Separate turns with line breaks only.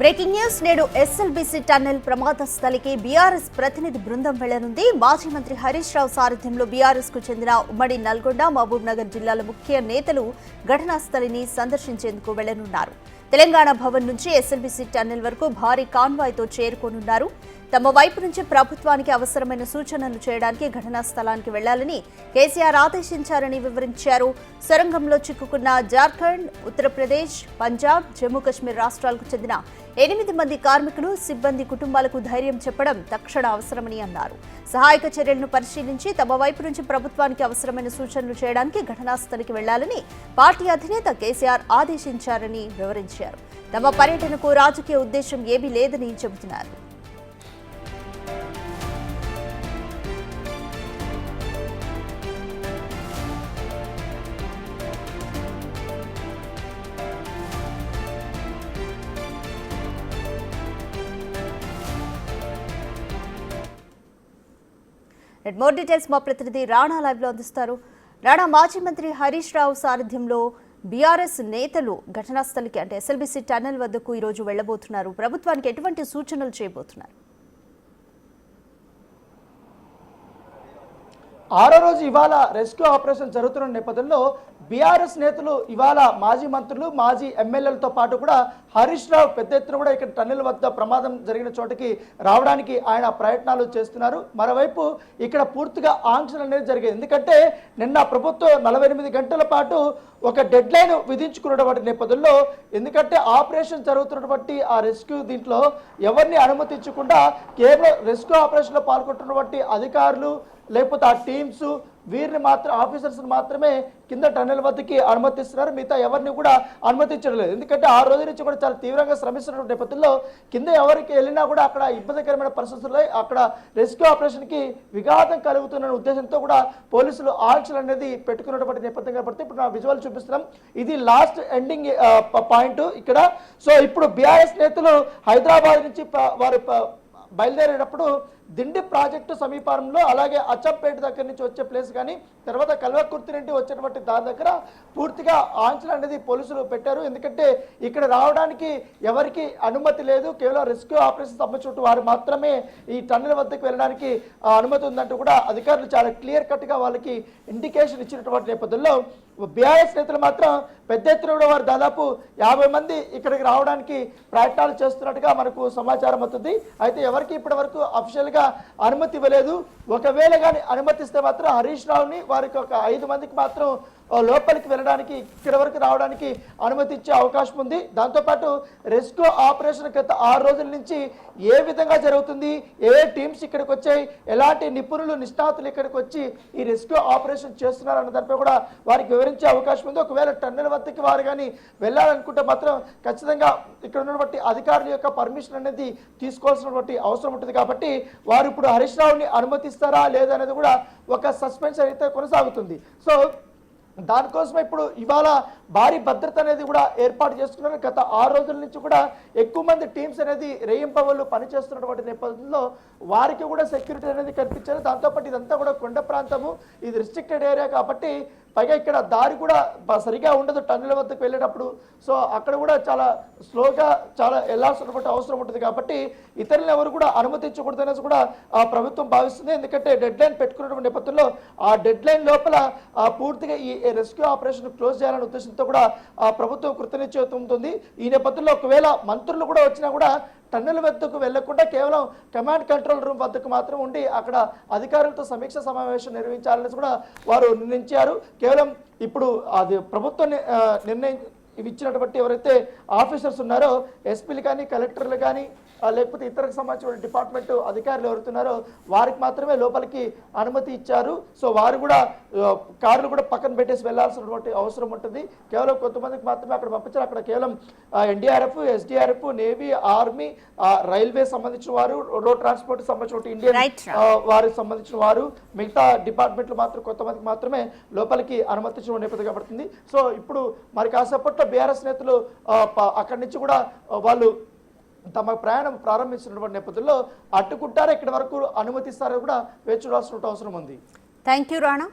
Breaking news నేడు SLBC tunnel ప్రమాద స్థలికి BRS ప్రతినిధి బృందం వెళ్లనుంది. మాజీ మంత్రి హరీష్ రావు సారథ్యంలో బీఆర్ఎస్ కు చెందిన ఉమ్మడి నల్గొండ, మహబూబ్ నగర్ జిల్లాల ముఖ్య నేతలు ఘటనా స్థలిని సందర్శించేందుకు వెళ్లనున్నారు. తెలంగాణ భవన్ నుంచి ఎస్ఎల్బీసీ టన్నెల్ వరకు భారీ కాన్వాయ్తో చేరుకోనున్నారు. తమ వైపు నుంచి ప్రభుత్వానికి అవసరమైన సూచనలు చేయడానికి ఘటనా స్థలానికి వెళ్లాలని కేసీఆర్ ఆదేశించారని వివరించారు. సొరంగంలో చిక్కుకున్న జార్ఖండ్, ఉత్తరప్రదేశ్, పంజాబ్, జమ్మూ కశ్మీర్ రాష్ట్రాలకు చెందిన 8 మంది కార్మికులు, సిబ్బంది కుటుంబాలకు ధైర్యం చెప్పడం తక్షణ అవసరమని అన్నారు. సహాయక చర్యలను పరిశీలించి తమ వైపు నుంచి ప్రభుత్వానికి అవసరమైన సూచనలు చేయడానికి ఘటనా స్థలికి వెళ్లాలని పార్టీ అధినేత కేసీఆర్ ఆదేశించారని వివరించారు. తమ పర్యటనకు రాజకీయ ఉద్దేశం ఏమీ లేదని చెబుతున్నారు. మోర్ డీటెయిల్స్ మా ప్రతినిధి రాణా లైవ్ లో అందిస్తారు. రాణా, మాజీ మంత్రి హరీష్ రావు సారథ్యంలో బీఆర్ఎస్ నేతలు ఘటనా స్థలికి అంటే ఎస్ఎల్బీసీ టన్నెల్ వద్దకు ఈ రోజు వెళ్లబోతున్నారు. ప్రభుత్వానికి ఎటువంటి సూచనలు చేయబోతున్నారు?
ఆరో రోజు ఇవాళ రెస్క్యూ ఆపరేషన్ జరుగుతున్న నేపథ్యంలో బీఆర్ఎస్ నేతలు ఇవాళ మాజీ మంత్రులు, మాజీ ఎమ్మెల్యేలతో పాటు కూడా హరీష్ రావు పెద్ద ఎత్తున కూడా ఇక్కడ టన్నెల్ వద్ద ప్రమాదం జరిగిన చోటకి రావడానికి ఆయన ప్రయత్నాలు చేస్తున్నారు. మరోవైపు ఇక్కడ పూర్తిగా ఆంక్షలు అనేది జరిగాయి. ఎందుకంటే నిన్న ప్రభుత్వం 48 గంటల పాటు ఒక డెడ్ లైన్ విధించుకున్నటువంటి నేపథ్యంలో, ఎందుకంటే ఆపరేషన్ జరుగుతున్నటువంటి ఆ రెస్క్యూ దీంట్లో ఎవరిని అనుమతించకుండా కేవలం రెస్క్యూ ఆపరేషన్లో పాల్గొంటున్నటువంటి అధికారులు లేకపోతే ఆ టీమ్స్ వీరిని మాత్రం ఆఫీసర్స్ మాత్రమే కింద టన్నెల్ వద్దకి అనుమతిస్తున్నారు. మిగతా ఎవరిని కూడా అనుమతించడం లేదు. ఎందుకంటే ఆ రోజు నుంచి కూడా చాలా తీవ్రంగా శ్రమిస్తున్న నేపథ్యంలో కింద ఎవరికి వెళ్ళినా కూడా అక్కడ ఇబ్బందికరమైన పరిస్థితుల్లో అక్కడ రెస్క్యూ ఆపరేషన్కి విఘాతం కలుగుతున్న ఉద్దేశంతో కూడా పోలీసులు ఆంక్షలు అనేది పెట్టుకున్నటువంటి నేపథ్యం కాబట్టి ఇప్పుడు నా విజువల్ చూపిస్తున్నాం. ఇది లాస్ట్ ఎండింగ్ పాయింట్ ఇక్కడ. సో ఇప్పుడు బీఆర్ఎస్ నేతలు హైదరాబాద్ నుంచి వారు బయలుదేరేటప్పుడు దిండి ప్రాజెక్టు సమీపంలో, అలాగే అచ్చంపేట దగ్గర నుంచి వచ్చే ప్లేస్ కానీ తర్వాత కల్వకుర్తి నుండి వచ్చేటువంటి దాని దగ్గర పూర్తిగా ఆంక్షలు అనేది పోలీసులు పెట్టారు. ఎందుకంటే ఇక్కడ రావడానికి ఎవరికి అనుమతి లేదు. కేవలం రెస్క్యూ ఆపరేషన్ సంబంధించిన వారు మాత్రమే ఈ టన్నెల్ వద్దకు వెళ్ళడానికి అనుమతి ఉందంటూ కూడా అధికారులు చాలా క్లియర్ కట్గా వాళ్ళకి ఇండికేషన్ ఇచ్చినటువంటి నేపథ్యంలో బీఆర్ఎస్ నేతలు మాత్రం పెద్ద ఎత్తున కూడా వారు దాదాపు 50 మంది ఇక్కడికి రావడానికి ప్రయత్నాలు చేస్తున్నట్టుగా మనకు సమాచారం అవుతుంది. అయితే ఎవరికి ఇప్పటి వరకు అఫీషియల్గా అనుమతి ఇవ్వలేదు. ఒకవేళ కానీ అనుమతిస్తే మాత్రం హరీష్ రావుని వారికి ఒక 5 మందికి మాత్రం లోపలికి వెళ్ళడానికి ఇక్కడ వరకు రావడానికి అనుమతి ఇచ్చే అవకాశం ఉంది. దాంతోపాటు రెస్క్యూ ఆపరేషన్ గత 6 రోజుల నుంచి ఏ విధంగా జరుగుతుంది, ఏ టీమ్స్ ఇక్కడికి వచ్చాయి, ఎలాంటి నిపుణులు నిష్ణాతులు ఇక్కడికి వచ్చి ఈ రెస్క్యూ ఆపరేషన్ చేస్తున్నారు అన్న దానిపై కూడా వారికి వివరించే అవకాశం ఉంది. ఒకవేళ టన్నెల్ వద్దకి వారు కానీ వెళ్ళాలనుకుంటే మాత్రం ఖచ్చితంగా ఇక్కడ ఉన్నటువంటి అధికారుల యొక్క పర్మిషన్ అనేది తీసుకోవాల్సినటువంటి అవసరం ఉంటుంది. కాబట్టి వారు ఇప్పుడు హరీష్ రావుని అనుమతిస్తారా లేదా అనేది కూడా ఒక సస్పెన్స్ అయితే కొనసాగుతుంది. సో దానికోసం ఇప్పుడు ఇవాళ భారీ భద్రత అనేది కూడా ఏర్పాటు చేసుకున్నారు. గత 6 రోజుల నుంచి కూడా ఎక్కువ మంది టీమ్స్ అనేది రేయింపవళ్ళు పనిచేస్తున్నటువంటి నేపథ్యంలో వారికి కూడా సెక్యూరిటీ అనేది కల్పించారు. దాంతోపాటు ఇదంతా కూడా కొండ ప్రాంతము, ఇది రిస్ట్రిక్టెడ్ ఏరియా కాబట్టి పైగా ఇక్కడ దారి కూడా సరిగా ఉండదు టన్నెల్ వద్దకు వెళ్ళేటప్పుడు. సో అక్కడ కూడా చాలా స్లోగా చాలా వెళ్ళాల్సినటువంటి అవసరం ఉంటుంది. కాబట్టి ఇతరులు ఎవరు కూడా అనుమతించకూడదు అనేసి కూడా ప్రభుత్వం భావిస్తుంది. ఎందుకంటే డెడ్ లైన్ పెట్టుకున్నటువంటి నేపథ్యంలో ఆ డెడ్ లైన్ లోపల పూర్తిగా ఈ రెస్క్యూ ఆపరేషన్ క్లోజ్ చేయాలనే ఉద్దేశంతో కూడా ప్రభుత్వం కృతనిశ్చయిస్తుంది. ఈ నేపథ్యంలో ఒకవేళ మంత్రులు కూడా వచ్చినా కూడా టన్నెల్ వద్దకు వెళ్లకుండా కేవలం కమాండ్ కంట్రోల్ రూమ్ వద్దకు మాత్రం ఉండి అక్కడ అధికారులతో సమీక్ష సమావేశం నిర్వహించాలని కూడా వారు నిర్ణయించారు. కేవలం ఇప్పుడు అది ప్రభుత్వం నిర్ణయం ఇచ్చినటువంటి ఎవరైతే ఆఫీసర్స్ ఉన్నారో ఎస్పీలు కానీ కలెక్టర్లు కానీ లేకపోతే ఇతరకు సంబంధించిన డిపార్ట్మెంట్ అధికారులు ఎవరుతున్నారో వారికి మాత్రమే లోపలికి అనుమతి ఇచ్చారు. సో వారు కూడా కార్లు కూడా పక్కన పెట్టేసి వెళ్లాల్సినటువంటి అవసరం ఉంటుంది. కేవలం కొంతమందికి మాత్రమే అక్కడ పంపించారు. అక్కడ కేవలం NDRF, SDRF, navy, army, railway సంబంధించిన వారు, రోడ్ ట్రాన్స్పోర్ట్ సంబంధించిన ఇండియన్ వారికి సంబంధించిన వారు, మిగతా డిపార్ట్మెంట్లు మాత్రం కొంతమందికి మాత్రమే లోపలికి అనుమతించడం నేపథ్యం కాబడుతుంది. సో ఇప్పుడు మరి కాసేపట్లో బీఆర్ఎస్ నేతలు అక్కడి నుంచి కూడా వాళ్ళు తమ ప్రయాణం ప్రారంభించినటువంటి నేపథ్యంలో అడ్డుకుంటారా, ఇక్కడి వరకు అనుమతిస్తారో కూడా వేచి చూడాల్సిన అవసరం ఉంది.
Thank you Rana.